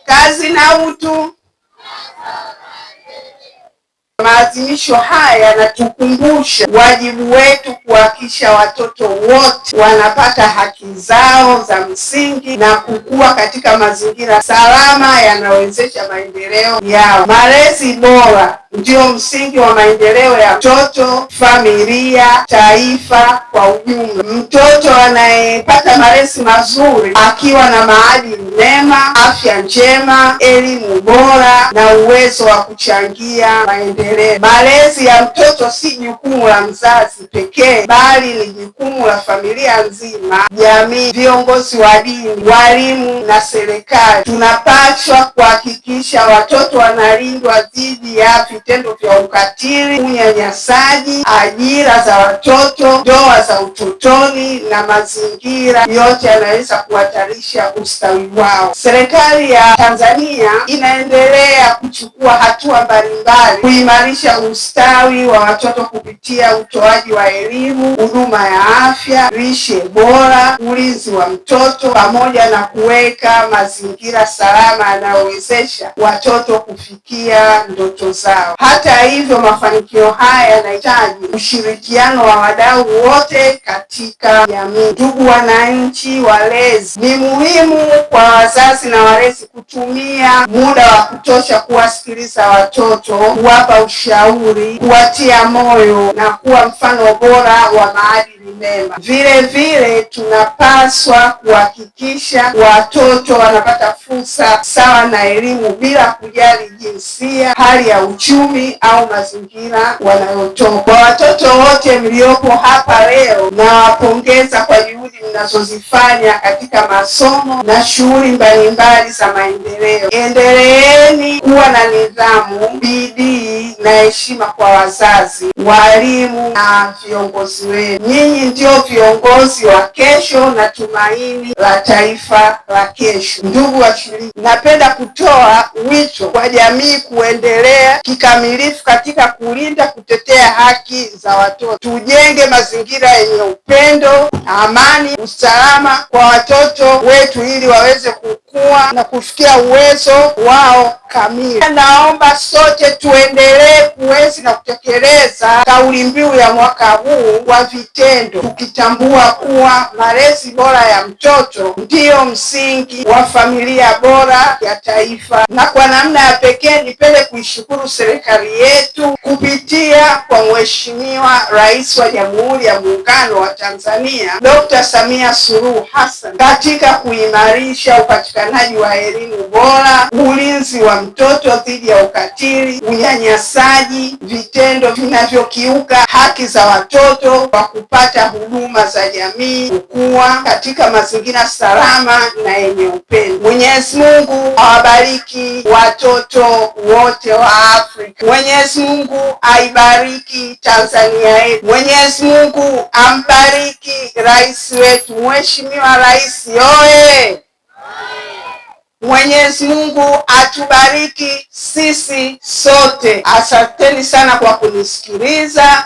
Kazi na utu. Maadhimisho haya yanatukumbusha wajibu wetu kuhakikisha watoto wote wanapata haki zao za msingi na kukua katika mazingira salama yanayowezesha maendeleo yao. Malezi bora ndio msingi wa maendeleo ya mtoto, familia, taifa kwa ujumla. Mtoto anayepata malezi mazuri akiwa na maadili mema, afya njema, elimu bora na uwezo wa kuchangia maendeleo. Malezi ya mtoto si jukumu la mzazi pekee, bali ni jukumu la familia nzima, jamii, viongozi wa dini, walimu na serikali. Tunapaswa kuhakikisha watoto wanalindwa dhidi ya vitendo vya ukatili, unyanyasaji, ajira za watoto, ndoa za utotoni na mazingira yote yanaweza kuhatarisha ustawi wao. Serikali ya Tanzania inaendelea kuchukua hatua mbalimbali kuimarisha ustawi wa watoto kupitia utoaji wa elimu, huduma ya afya, lishe bora, ulinzi wa mtoto pamoja na kuweka mazingira salama yanayowezesha watoto kufikia ndoto zao. Hata hivyo, mafanikio haya yanahitaji ushirikiano wa wadau wote katika jamii. Ndugu wananchi, walezi, ni muhimu kwa wazazi na walezi kutumia muda wa kutosha kuwasikiliza watoto, kuwapa ushauri, kuwatia moyo na kuwa mfano bora wa maadili mema. Vile vile tunapaswa kuhakikisha watoto wanapata fursa sawa na elimu bila kujali jinsia, hali ya uchumi au mazingira wanayotoka. Kwa watoto wote mliopo hapa leo, nawapongeza kwa juhudi mnazozifanya katika masomo na shughuli mbalimbali za maendeleo. Endeleeni kuwa na nidhamu, bidii na heshima kwa wazazi, walimu na viongozi wenu. Nyinyi ndio viongozi wa kesho na tumaini la taifa la kesho. Ndugu washiriki, napenda kutoa wito kwa jamii kuendelea kikamilifu katika kulinda, kutetea haki za watoto. Tujenge mazingira yenye upendo, amani, usalama kwa watoto wetu ili waweze kukua na kufikia uwezo wao kamili. Naomba sote tuendelee kuenzi na kutekeleza kauli mbiu ya mwaka huu kwa vitendo, tukitambua kuwa malezi bora ya mtoto ndiyo msingi wa familia bora ya taifa. Na kwa namna ya pekee nipende kuishukuru serikali yetu kupitia kwa Mheshimiwa Rais wa Jamhuri ya Muungano wa Tanzania Dr. Samia Suluhu Hassan katika kuimarisha upatikanaji wa elimu bora, ulinzi wa mtoto dhidi ya ukatili, unyanyasaji, vitendo vinavyokiuka haki za watoto kwa kupata huduma za jamii, kukua katika mazingira salama na yenye upendo. Mwenyezi Mungu awabariki watoto wote wa Afrika. Mwenyezi Mungu aibariki Tanzania yetu. Mwenyezi Mungu ambariki rais wetu, Mheshimiwa Rais oye! Mwenyezi Mungu atubariki sisi sote. Asanteni sana kwa kunisikiliza.